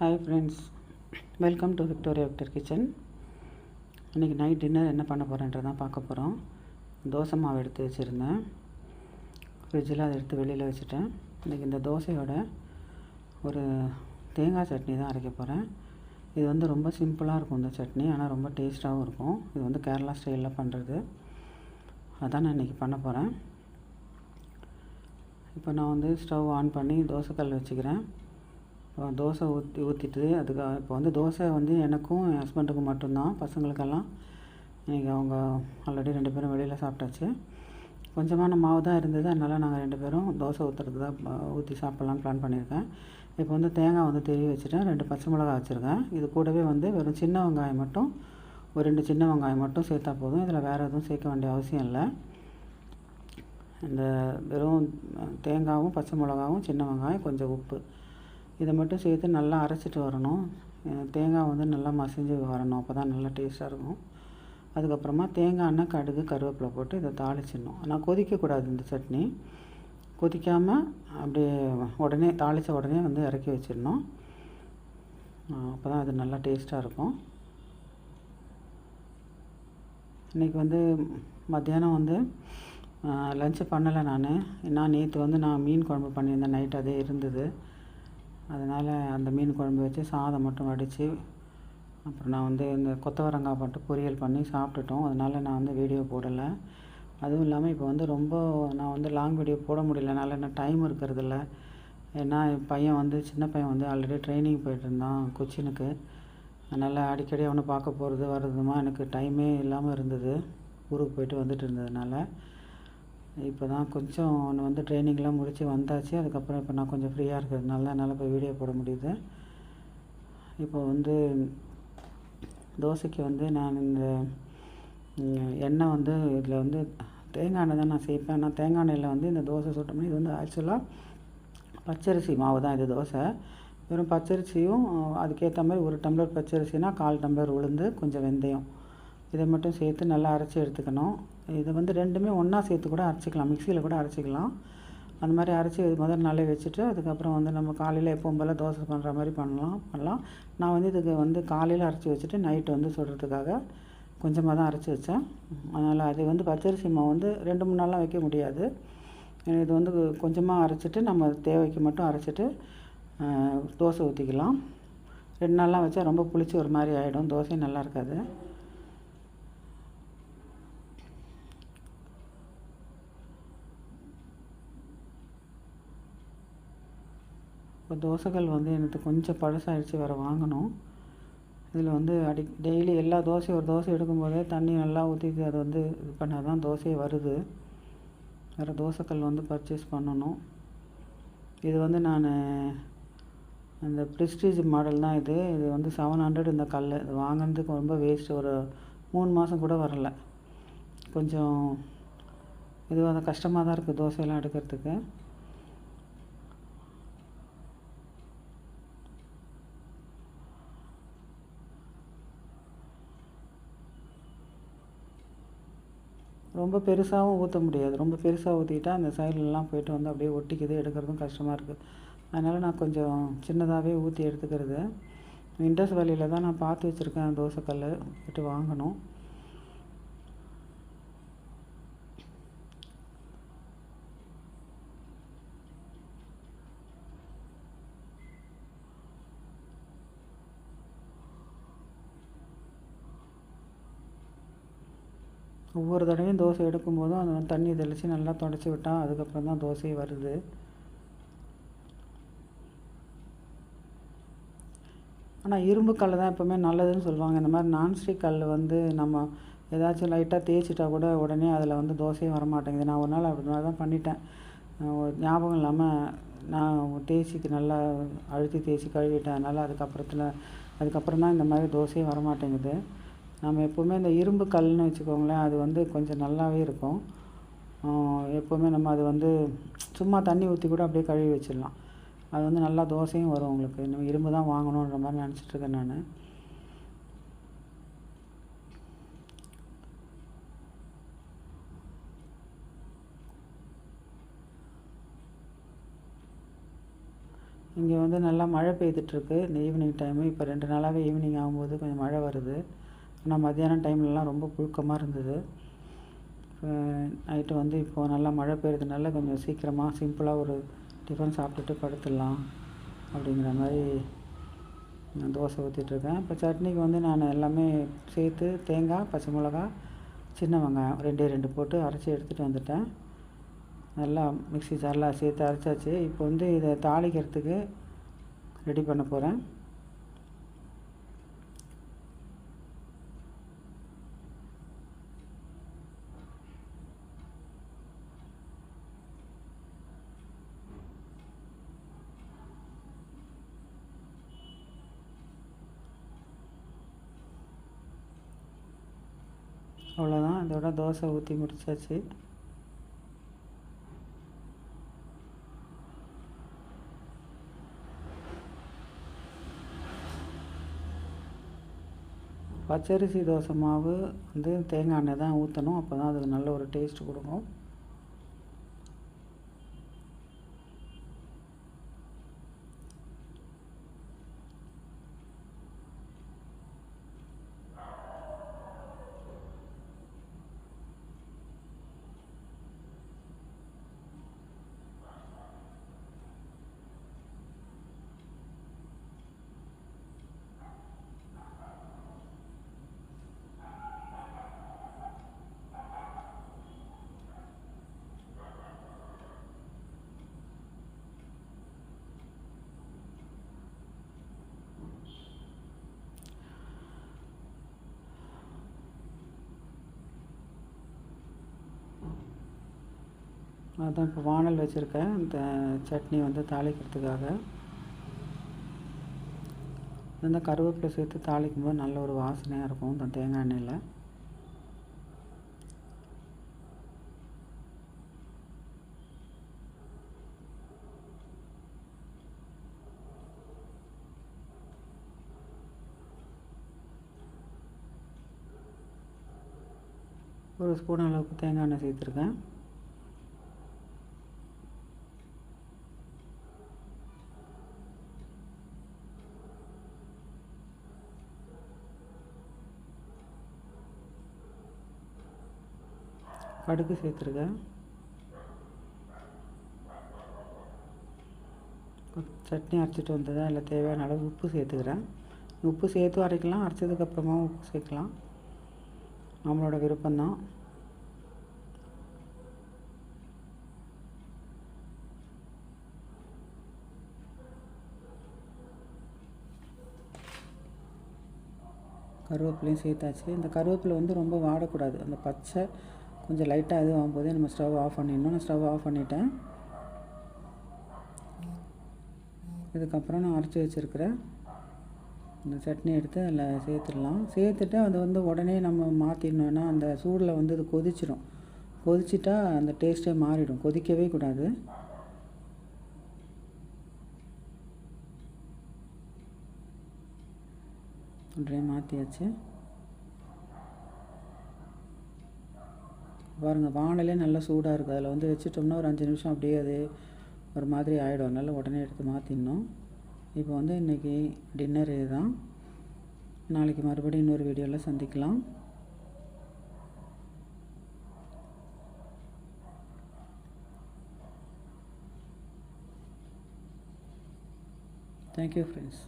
Hi friends, welcome to Victoria Victor kitchen. இன்றைக்கி night dinner என்ன பண்ண போகிறேன்றதான் பார்க்க போகிறோம். தோசை மாவு எடுத்து வச்சுருந்தேன், ஃப்ரிட்ஜில் அதை எடுத்து வெளியில் வச்சுட்டேன். இன்றைக்கி இந்த தோசையோட ஒரு தேங்காய் சட்னி தான் அரைக்க போகிறேன். இது வந்து ரொம்ப சிம்பிளாக இருக்கும் இந்த சட்னி, ஆனால் ரொம்ப டேஸ்ட்டாகவும் இருக்கும். இது வந்து கேரளா ஸ்டைலில் பண்ணுறது, அதான் நான் இன்றைக்கி பண்ண போகிறேன். இப்போ நான் வந்து ஸ்டவ் ஆன் பண்ணி தோசைக்கல் வச்சுக்கிறேன். தோசை ஊற்றிட்டு அதுக்கு இப்போ வந்து தோசை வந்து எனக்கும் என் ஹஸ்பண்டுக்கும் மட்டும்தான், பசங்களுக்கெல்லாம் இன்றைக்கி அவங்க ஆல்ரெடி 2 பேரும் வெளியில் சாப்பிட்டாச்சு. கொஞ்சமான மாவு தான் இருந்தது, அதனால் நாங்கள் 2 பேரும் தோசை ஊற்றுறதுக்கு தான் ஊற்றி சாப்பிட்லான்னு பிளான் பண்ணியிருக்கேன். இப்போ வந்து தேங்காய் வந்து திருவி வச்சுட்டேன், 2 பச்சை மிளகாய் வச்சுருக்கேன். இது கூடவே வந்து வெறும் சின்ன வெங்காயம் மட்டும், ஒரு 2 சின்ன வெங்காயம் மட்டும் சேர்த்தா போதும். இதில் வேறு எதுவும் சேர்க்க வேண்டிய அவசியம் இல்லை. இந்த வெறும் தேங்காயும் பச்சை மிளகாவும் சின்ன வெங்காயம் கொஞ்சம் உப்பு, இதை மட்டும் சேர்த்து நல்லா அரைச்சிட்டு வரணும். தேங்காய் வந்து நல்லா மசிஞ்சு வரணும், அப்போ தான் நல்லா டேஸ்ட்டாக இருக்கும். அதுக்கப்புறமா தேங்காய் எண்ணெய், கடுகு, கருவேப்பிலை போட்டு இதை தாளிச்சிடணும். ஆனால் கொதிக்கக்கூடாது இந்த சட்னி, கொதிக்காமல் அப்படியே உடனே தாளித்த உடனே வந்து இறக்கி வச்சிடணும். அப்போ தான் அது நல்லா டேஸ்ட்டாக இருக்கும். இன்றைக்கி வந்து மத்தியானம் வந்து லஞ்சு பண்ணலை நான் நேற்று வந்து நான் மீன் குழம்பு பண்ணியிருந்தேன், நைட் அதே இருந்தது. அதனால் அந்த மீன் குழம்பு வச்சு சாதம் மட்டும் வடித்து, அப்புறம் நான் வந்து இந்த கொத்தவரங்காய் போட்டு பொரியல் பண்ணி சாப்பிட்டுட்டோம். அதனால் நான் வந்து வீடியோ போடலை. அதுவும் இல்லாமல் இப்போ வந்து ரொம்ப நான் வந்து லாங் வீடியோ போட முடியலனால என்ன டைம் இருக்கிறதில்ல. ஏன்னா என் பையன் வந்து சின்ன பையன் வந்து ஆல்ரெடி ட்ரைனிங் போயிட்டுருந்தான் கொச்சினுக்கு. அதனால் அடிக்கடி அவனை பார்க்க போகிறது வர்றதுமா எனக்கு டைமே இல்லாமல் இருந்தது, ஊருக்கு போயிட்டு வந்துட்டு இருந்ததுனால. இப்போ தான் கொஞ்சம் ஒன்று வந்து ட்ரைனிங்லாம் முடித்து வந்தாச்சு. அதுக்கப்புறம் இப்போ நான் கொஞ்சம் ஃப்ரீயாக இருக்கிறதுனால என்னால் இப்போ வீடியோ போட முடியுது. இப்போ வந்து தோசைக்கு வந்து நான் இந்த எண்ணெய் வந்து இதில் வந்து தேங்காய் எண்ணெய் தான் நான் சேர்ப்பேன். ஆனால் தேங்காய் எண்ணெயில் வந்து இந்த தோசை சுட்டோம்னா, இது வந்து ஆக்சுவலாக பச்சரிசி மாவு தான் இது தோசை. வெறும் பச்சரிசியும் அதுக்கேற்ற மாதிரி 1 டம்ளர் பச்சரிசினா 1/4 டம்ளர் உளுந்து, கொஞ்சம் வெந்தயம், இதை மட்டும் சேர்த்து நல்லா அரைச்சி எடுத்துக்கணும். இதை வந்து ரெண்டுமே ஒன்றா சேர்த்து கூட அரைச்சிக்கலாம், மிக்சியில் கூட அரைச்சிக்கலாம். அந்த மாதிரி அரைச்சி முதல் நாளே வச்சுட்டு, அதுக்கப்புறம் வந்து நம்ம காலையில் எப்பவும் போல் தோசை பண்ணுற மாதிரி பண்ணலாம். நான் வந்து இதுக்கு வந்து காலையில் அரைச்சி வச்சுட்டு நைட்டு வந்து சுடுறதுக்காக கொஞ்சமாக தான் அரைச்சி வச்சேன். அதனால் அது வந்து பச்சரிசி மாவு வந்து 2-3 நாள்லாம் வைக்க முடியாது. இது வந்து கொஞ்சமாக அரைச்சிட்டு நம்ம தேவைக்கு மட்டும் அரைச்சிட்டு தோசை ஊற்றிக்கலாம். 2 நாள்லாம் வச்சா ரொம்ப புளிச்சு ஒரு மாதிரி ஆகிடும், தோசை நல்லா இருக்காது. இப்போ தோசைகள் வந்து எனக்கு கொஞ்சம் பழசாகிடுச்சு, வேறு வாங்கணும். இதில் வந்து டெய்லி எல்லா தோசையும் ஒரு தோசை எடுக்கும்போதே தண்ணி நல்லா ஊற்றிட்டு அதை வந்து இது பண்ணால் தான் தோசையே வருது. வேறு தோசைக்கல் வந்து பர்ச்சேஸ் பண்ணணும். இது வந்து நான் இந்த ப்ரெஸ்டீஜ் மாடல் தான் இது வந்து 700 இந்த கல். இது வாங்கினதுக்கு ரொம்ப வேஸ்ட்டு, ஒரு 3 மாதம் கூட வரலை. கொஞ்சம் இது வந்து கஷ்டமாக தான் இருக்குது தோசையெல்லாம் எடுக்கிறதுக்கு. ரொம்ப பெருசாகவும் ஊற்ற முடியாது, ரொம்ப பெருசாக ஊற்றிட்டா அந்த சைட்லலாம் போய்ட்டு வந்து அப்படியே ஒட்டிக்குது, எடுக்கிறதும் கஷ்டமாக இருக்குது. அதனால் நான் கொஞ்சம் சின்னதாகவே ஊற்றி எடுத்துக்கிறது. இண்டஸ் வேலியில் தான் நான் பார்த்து வச்சுருக்கேன் தோசைக்கல், போய்ட்டு வாங்கணும். ஒவ்வொரு தடவையும் தோசை எடுக்கும்போதும் அந்த தண்ணி தெளித்து நல்லா தொடச்சி விட்டால் அதுக்கப்புறம் தான் தோசையே வருது. ஆனால் இரும்பு கல் தான் எப்போவுமே நல்லதுன்னு சொல்லுவாங்க. இந்த மாதிரி நான்ஸ்டிக் கல் வந்து நம்ம ஏதாச்சும் லைட்டாக தேய்ச்சிட்டா கூட உடனே அதில் வந்து தோசையே வரமாட்டேங்குது. நான் ஒரு நாள் அப்படி தான் பண்ணிட்டேன், ஞாபகம் இல்லாமல் நான் தேய்ச்சிக்கு நல்லா அழுத்தி தேய்ச்சி கழுவிட்டேன். அதனால் அதுக்கப்புறம் தான் இந்த மாதிரி தோசையே வரமாட்டேங்குது. நம்ம எப்போவுமே இந்த இரும்பு கல்னு வச்சுக்கோங்களேன், அது வந்து கொஞ்சம் நல்லாவே இருக்கும். எப்போவுமே நம்ம அது வந்து சும்மா தண்ணி ஊற்றி கூட அப்படியே கழுவி வச்சிடலாம், அது வந்து நல்லா தோசையும் வரும் உங்களுக்கு. நம்ம இரும்பு தான் வாங்கணுன்ற மாதிரி நினச்சிட்ருக்கேன் நான். இங்கே வந்து நல்லா மழை பெய்துட்ருக்கு இந்த ஈவினிங் டைமு. இப்போ 2 நாளாகவே ஈவினிங் ஆகும்போது கொஞ்சம் மழை வருது. ஆனால் மத்தியானம் டைம்லலாம் ரொம்ப புழுக்கமாக இருந்தது. நைட்டு வந்து இப்போது நல்லா மழை பெய்யறதுனால கொஞ்சம் சீக்கிரமாக சிம்பிளாக ஒரு டிஃபன் சாப்பிட்டுட்டு படுத்துடலாம் அப்படிங்கிற மாதிரி நான் தோசை ஊற்றிட்டுருக்கேன். இப்போ சட்னிக்கு வந்து நான் எல்லாமே சேர்த்து தேங்காய், பச்சை மிளகா, சின்ன வெங்காயம் 2 போட்டு அரைச்சி எடுத்துகிட்டு வந்துட்டேன். நல்லா மிக்ஸி ஜாரில் சேர்த்து அரைச்சாச்சு. இப்போ வந்து இதை தாளிக்கிறதுக்கு ரெடி பண்ண போகிறேன். அவ்வளோதான், இதோட தோசை ஊற்றி முடிச்சாச்சு. பச்சரிசி தோசை மாவு வந்து தேங்காய் எண்ணெய் தான் ஊற்றணும். அப்போ தான் அதுக்கு நல்ல ஒரு டேஸ்ட் கொடுக்கும். அதான் இப்போ வானல் வச்சுருக்கேன் இந்த சட்னி வந்து தாளிக்கிறதுக்காக. இந்த கருவேப்பிலை சேர்த்து தாளிக்கும்போது நல்ல ஒரு வாசனையாக இருக்கும் இந்த தேங்காய் எண்ணெயில். ஒரு ஸ்பூன் அளவுக்கு தேங்காய் எண்ணெய் சேர்த்துருக்கேன். கடுகு சேர்த்துருக்கேன். சட்னி அரைச்சிட்டு வந்ததை அதில் தேவையான அளவு உப்பு சேர்த்துக்கிறேன். உப்பு சேர்த்து அரைக்கலாம், அரைச்சதுக்கப்புறமா உப்பு சேர்க்கலாம், நம்மளோட விருப்பம்தான். கருவேப்பிலையும் சேர்த்தாச்சு. இந்த கருவேப்பிலை வந்து ரொம்ப வாடக்கூடாது. அந்த பச்சை கொஞ்சம் லைட்டாக இது ஆகும்போதே நம்ம ஸ்டவ் ஆஃப் பண்ணிடணும். நான் ஸ்டவ் ஆஃப் பண்ணிட்டேன். இதுக்கப்புறம் நான் அரைச்சி வச்சுருக்கிறேன் இந்த சட்னி எடுத்து அதில் சேர்த்துடலாம். சேர்த்துட்டு அதை வந்து உடனே நம்ம மாற்றிடணுன்னா அந்த சூடில் வந்து அது கொதிச்சிடும். கொதிச்சிட்டா அந்த டேஸ்ட்டே மாறிடும். கொதிக்கவே கூடாது. உடனே மாற்றியாச்சு. பாருங்கள், வானலே நல்லா சூடாக இருக்குது. அதில் வந்து வச்சுட்டோம்னா ஒரு 5 நிமிஷம் அப்படியே அது ஒரு மாதிரி ஆகிடும். அதனால் உடனே எடுத்து மாற்றிடணும். இப்போ வந்து இன்றைக்கி டின்னர் இதுதான். நாளைக்கு மறுபடியும் இன்னொரு வீடியோவில் சந்திக்கலாம். Thank you friends.